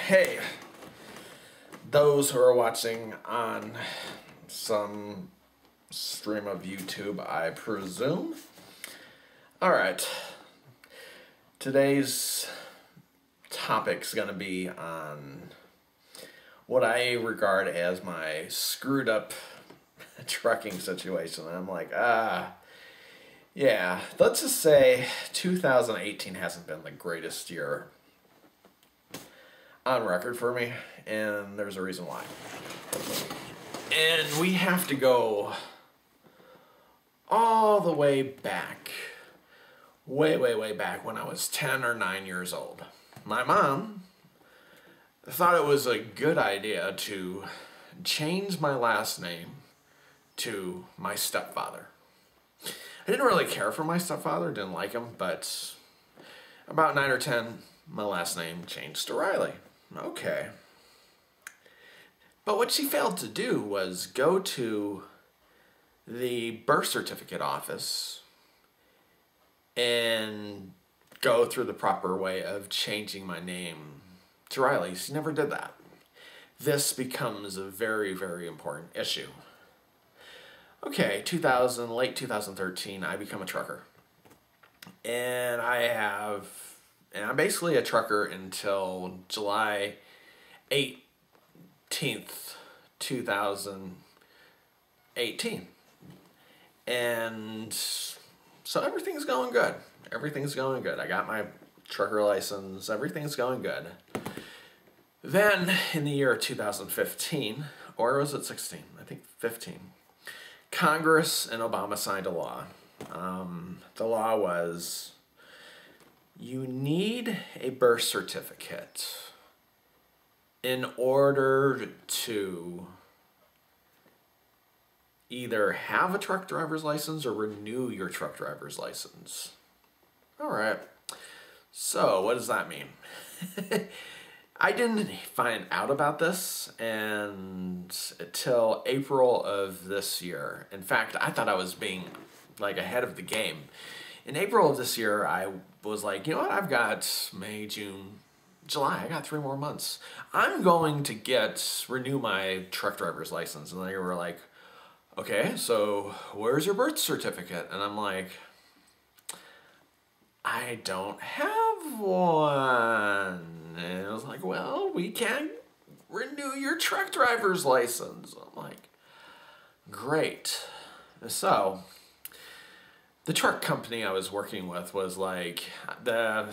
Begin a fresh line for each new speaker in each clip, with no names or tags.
Hey, those who are watching on some stream of YouTube, I presume. Alright, today's topic's going to be on what I regard as my screwed up trucking situation. I'm like, yeah, let's just say 2018 hasn't been the greatest year on record for me, and there's a reason why. And we have to go all the way back, way back when I was 10 or 9 years old. My mom thought it was a good idea to change my last name to my stepfather. I didn't really care for my stepfather, didn't like him, but about 9 or 10, my last name changed to Riley. Okay. But what she failed to do was go to the birth certificate office and go through the proper way of changing my name to Riley. She never did that. This becomes a very, very important issue. Okay, late 2013, I become a trucker. And I'm basically a trucker until July 18th, 2018. And so everything's going good. Everything's going good. I got my trucker license. Everything's going good. Then, in the year 2015, or was it 16? I think 15. Congress and Obama signed a law. The law was, you need a birth certificate in order to either have a truck driver's license or renew your truck driver's license. All right. So what does that mean? I didn't find out about this until April of this year. In fact, I thought I was being ahead of the game. In April of this year, I was like, you know what? I've got May, June, July. I got 3 more months. I'm going to renew my truck driver's license. And they were like, okay, so where's your birth certificate? And I'm like, I don't have one. And I was like, well, we can't renew your truck driver's license. I'm like, great. So the truck company I was working with was like, I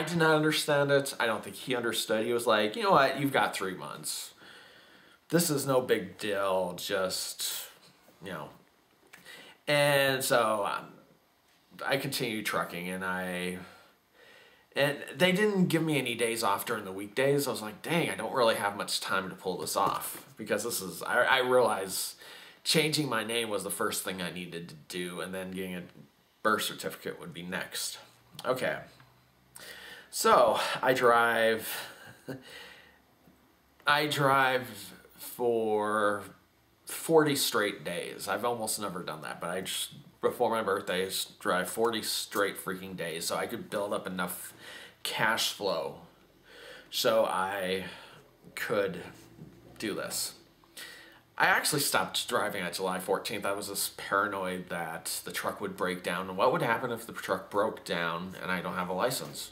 did not understand it. I don't think he understood. He was like, you know what, you've got 3 months. This is no big deal, just, And so I continued trucking, and they didn't give me any days off during the weekdays. I was like, dang, I don't really have much time to pull this off, because I realized changing my name was the first thing I needed to do, and then getting a birth certificate would be next. Okay. So I drive for 40 straight days. I've almost never done that, but I just, before my birthday, drive 40 straight freaking days so I could build up enough cash flow so I could do this. I actually stopped driving on July 14th. I was just paranoid that the truck would break down. And what would happen if the truck broke down and I don't have a license?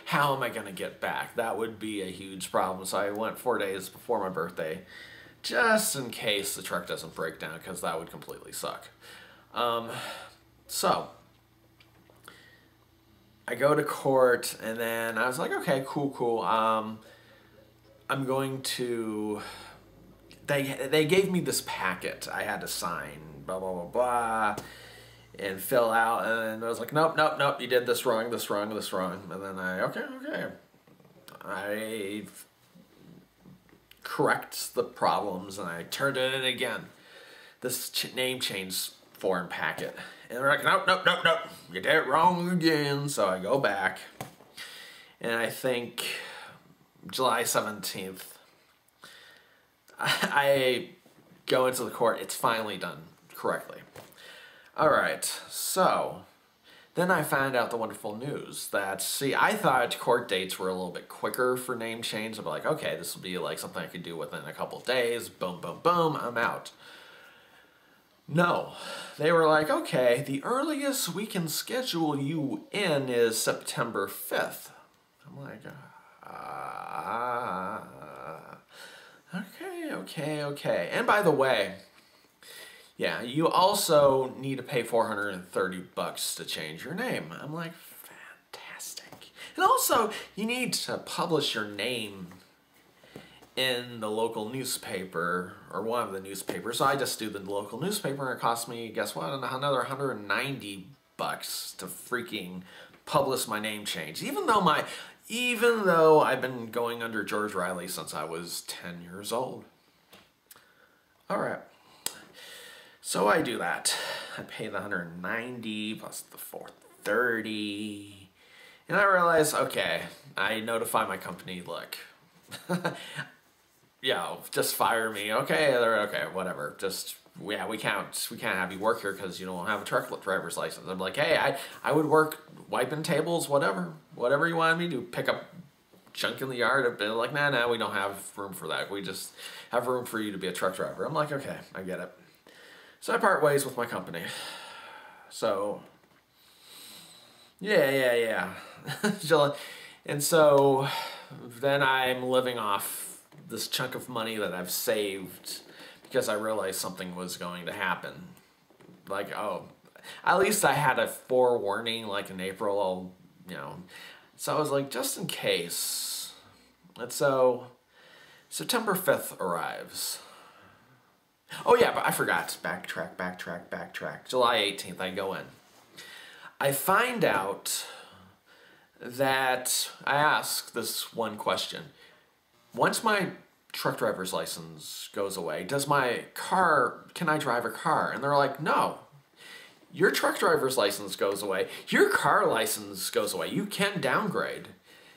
How am I going to get back? That would be a huge problem. So I went 4 days before my birthday, just in case the truck doesn't break down, because that would completely suck. So I go to court, and then I was like, okay, cool. I'm going to, they gave me this packet I had to sign, blah, blah, blah, blah, and fill out, and I was like, nope, you did this wrong. And then I correct the problems, and I turned it in again. This name change form packet. And they're like, nope, you did it wrong again. So I go back, and I think July 17th, I go into the court. It's finally done correctly. All right, so Then I found out the wonderful news that, see, I thought court dates were a little bit quicker for name change. I'd be like, okay, this will be like something I could do within a couple of days. Boom, boom, boom, I'm out. No. They were like, okay, the earliest we can schedule you in is September 5th. I'm like, okay. And by the way, yeah, you also need to pay $430 to change your name. I'm like, fantastic. And also, you need to publish your name in the local newspaper, or one of the newspapers. So I just do the local newspaper, and it cost me, guess what, another $190 to freaking publish my name change. Even though I've been going under George Riley since I was 10 years old. All right. So I do that. I pay the $190 plus the $430. And I realize, okay, I notify my company, look, yeah, just fire me. Okay, whatever. Just, yeah, we can't have you work here because you don't have a truck driver's license. I'm like, hey, I would work wiping tables, whatever you wanted me to pick up junk in the yard. I've been like, nah, we don't have room for that. We just have room for you to be a truck driver. I'm like, okay, I get it. So I part ways with my company. So, yeah. And so then I'm living off this chunk of money that I've saved because I realized something was going to happen. Like, oh, at least I had a forewarning, like in April, So I was like, just in case. And so September 5th arrives. Oh yeah, but I forgot. Backtrack. July 18th, I go in. I find out that I ask this one question. Once my truck driver's license goes away, can I drive a car? And they're like, no. Your truck driver's license goes away. Your car license goes away. You can downgrade.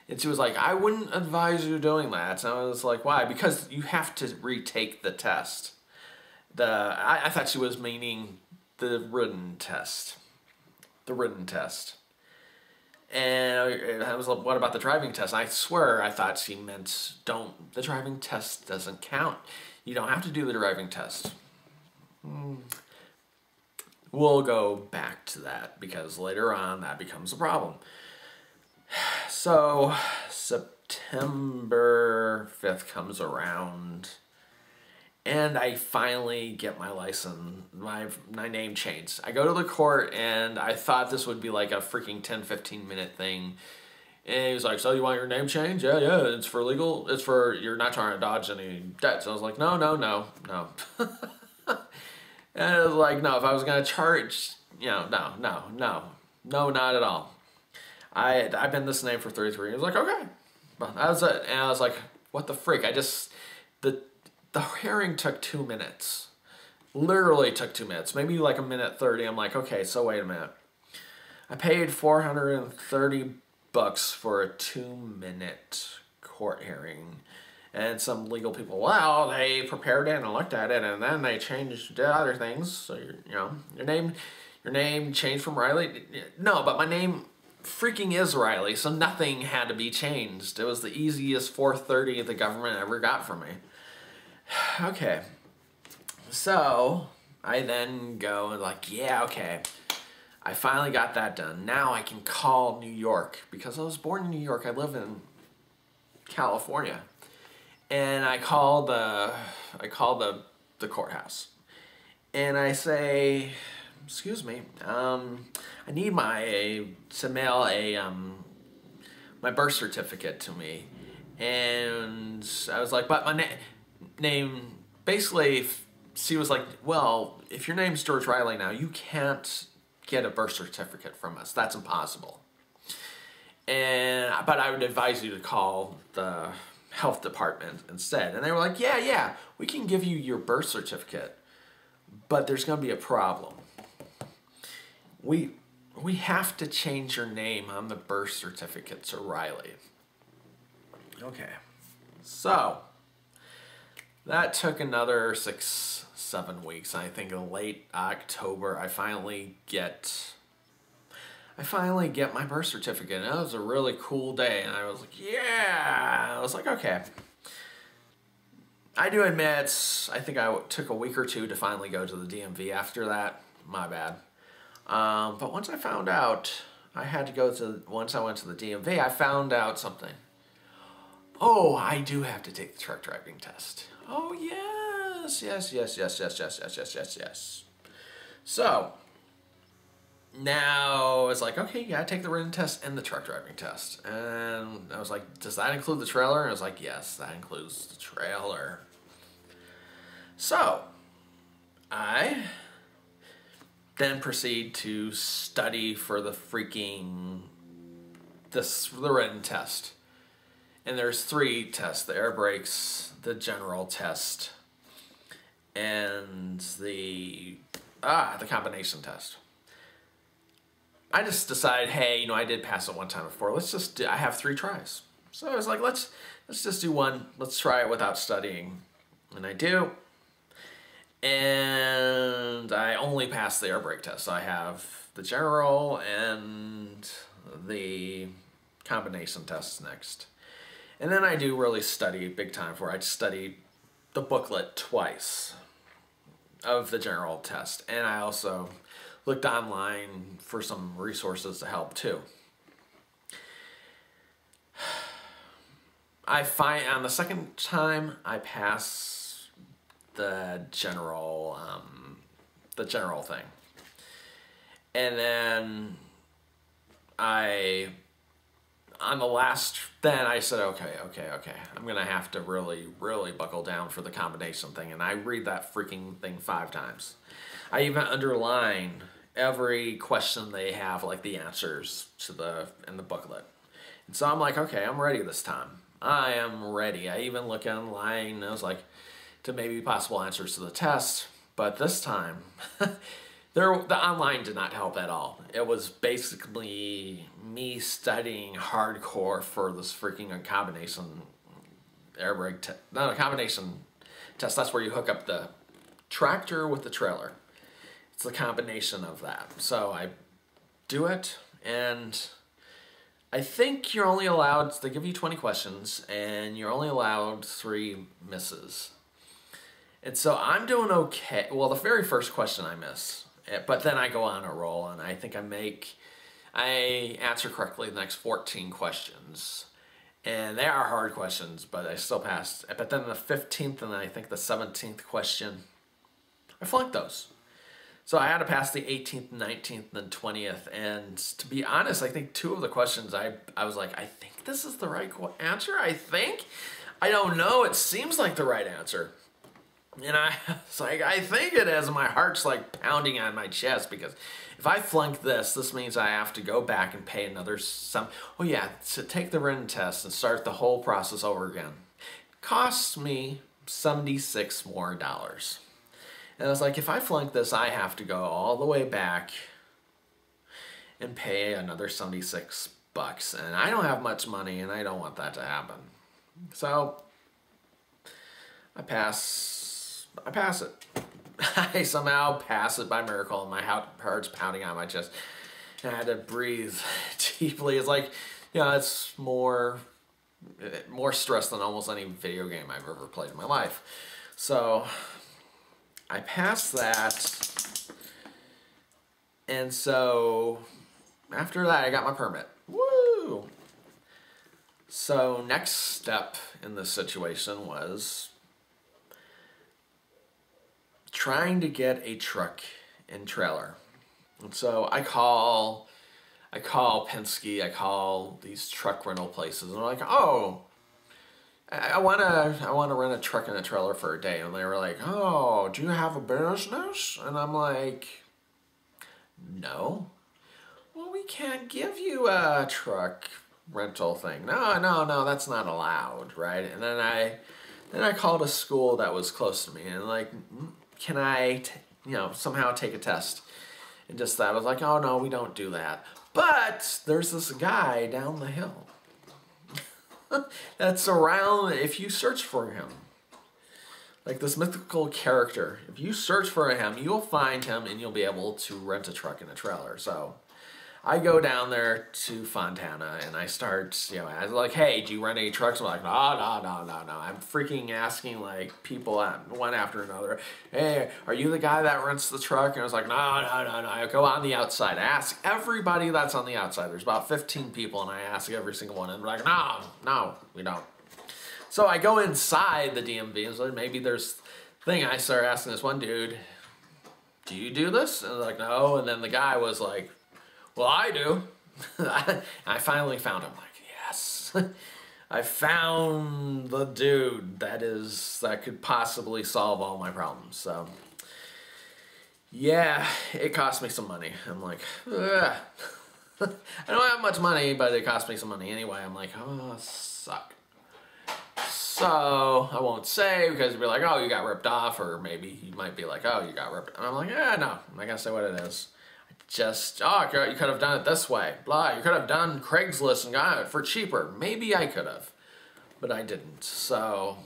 And she was like, I wouldn't advise you doing that. And I was like, why? Because you have to retake the test. I thought she was meaning the written test. And I was like, what about the driving test? I swear I thought she meant the driving test doesn't count. You don't have to do the driving test. We'll go back to that because later on that becomes a problem. So September 5th comes around and I finally get my license, my name changed. I go to the court and I thought this would be like a freaking 10-15 minute thing. And he was like, so you want your name changed? Yeah, it's for legal. It's for, you're not trying to dodge any debts. I was like, no. And it was like, no, if I was going to charge, no, not at all. I've been this name for 33 years. He was like, okay. Well, that was it. And I was like, what the freak? The hearing took 2 minutes. Literally took 2 minutes. Maybe like a minute 30. I'm like, okay, so wait a minute. I paid $430 for a 2-minute court hearing. And some legal people, well, they prepared it and looked at it, and then they changed the other things. So your name changed from Riley. No, but my name freaking is Riley, so nothing had to be changed. It was the easiest $430 the government ever got from me. Okay, so I then go and like, yeah, okay. I finally got that done. Now I can call New York because I was born in New York. I live in California. And I call the courthouse, and I say, "Excuse me, I need to mail my birth certificate to me." And I was like, "But my name." Basically, she was like, "Well, if your name's George Riley now, you can't get a birth certificate from us. That's impossible." But I would advise you to call the health department instead. And they were like, yeah, we can give you your birth certificate, but there's going to be a problem. We have to change your name on the birth certificate to Riley. Okay. So that took another 6-7 weeks. I think in late October I finally get I finally get my birth certificate, and it was a really cool day, and I was like, yeah! I was like, okay. I do admit, I think I took a week or two to finally go to the DMV after that. My bad. But once I found out once I went to the DMV, I found out something. Oh, I do have to take the truck driving test. Oh, yes. So, now it's like, okay, you gotta take the written test and the truck driving test. And I was like, does that include the trailer? And I was like, yes, that includes the trailer. So, I then proceed to study for the written test. And there's 3 tests: the air brakes, the general test, and the combination test. I just decided, hey, I did pass it one time before. I have 3 tries. So I was like, let's just do one. Let's try it without studying. And I do. And I only passed the air brake test. So I have the general and the combination tests next. And then I do really study big time for it. I studied the booklet twice of the general test. And I also looked online for some resources to help too. I find on the second time I pass the general thing. And then then I said, okay. I'm going to have to really, really buckle down for the combination thing. And I read that freaking thing 5 times. I even underline every question they have, like the answers in the booklet. And so I'm like, okay, I'm ready this time. I am ready. I even look online, I was like, to maybe possible answers to the test. But this time, the online did not help at all. It was basically me studying hardcore for this freaking combination air brake combination test. That's where you hook up the tractor with the trailer. It's the combination of that. So I do it, and I think you're only allowed, they give you 20 questions, and you're only allowed 3 misses. And so I'm doing okay. Well, the very first question I miss, but then I go on a roll, and I think I answer correctly the next 14 questions. And they are hard questions, but I still passed. But then the 15th and I think the 17th question, I flunked those. So I had to pass the 18th, 19th, and 20th. And to be honest, I think 2 of the questions I was like, I think this is the right answer. I don't know. It seems like the right answer. And I was like, I think it is. And my heart's like pounding on my chest because if I flunk this means I have to go back and pay another to take the written test and start the whole process over again. It costs me $76 more. And I was like, if I flunk this, I have to go all the way back and pay another $76. And I don't have much money, and I don't want that to happen. So I pass it. I somehow pass it by miracle, and my heart's pounding on my chest. And I had to breathe deeply. It's like, it's more stress than almost any video game I've ever played in my life. So I passed that, and so after that, I got my permit. Woo! So next step in this situation was trying to get a truck and trailer. And so I call Penske, I call these truck rental places, and they're like, oh, I wanna rent a truck and a trailer for a day. And they were like, oh, do you have a business? And I'm like, no. Well, we can't give you a truck rental thing. No, that's not allowed, right? And then I called a school that was close to me, and like, can I somehow take a test? And just that, I was like, oh no, we don't do that. But there's this guy down the hill that's around. If you search for him, like this mythical character, if you search for him, you'll find him and you'll be able to rent a truck and a trailer. So I go down there to Fontana and I start, I was like, hey, do you rent any trucks? I'm like, no. I'm freaking asking like people one after another, hey, are you the guy that rents the truck? And I was like, no. I go on the outside. I ask everybody that's on the outside. There's about 15 people and I ask every single one and they're like, no, we don't. So I go inside the DMV and so maybe there's thing. I start asking this one dude, do you do this? And I was like, no. And then the guy was like, well, I do. I finally found him. Like, yes. I found the dude that could possibly solve all my problems. So, yeah, it cost me some money. I'm like, ugh. I don't have much money, but it cost me some money anyway. I'm like, oh, suck. So, I won't say because you'll be like, oh, you got ripped off, or maybe you might be like, oh, you got ripped. And I'm like, yeah, no, I'm not gonna say what it is. You could have done it this way. Blah, you could have done Craigslist and got it for cheaper. Maybe I could have, but I didn't. So,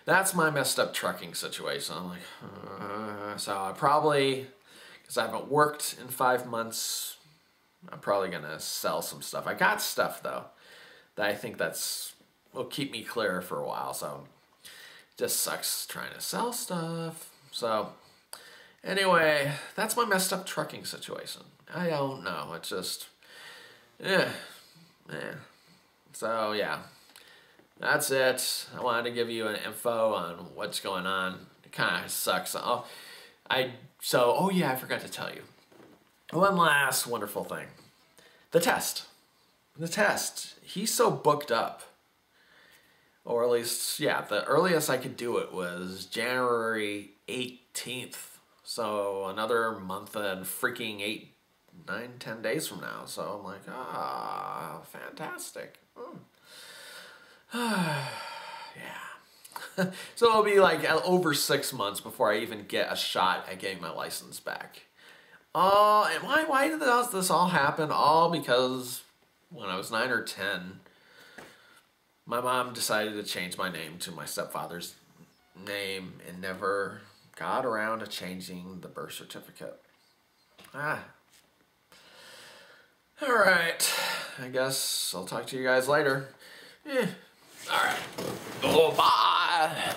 that's my messed up trucking situation. I'm like, so I probably, because I haven't worked in 5 months, I'm probably gonna sell some stuff. I got stuff though, that I think will keep me clear for a while. So, just sucks trying to sell stuff. So, anyway, that's my messed up trucking situation. I don't know. It's just, yeah. So, yeah. That's it. I wanted to give you an info on what's going on. It kind of sucks. Oh yeah, I forgot to tell you. One last wonderful thing. The test. He's so booked up. Or at least, yeah, the earliest I could do it was January 18th. So another month and freaking 8, 9, 10 days from now. So I'm like, fantastic. Yeah. So it'll be like over 6 months before I even get a shot at getting my license back. And why did this all happen? All because when I was 9 or 10, my mom decided to change my name to my stepfather's name and never got around to changing the birth certificate. Alright. I guess I'll talk to you guys later. Alright. Oh, bye.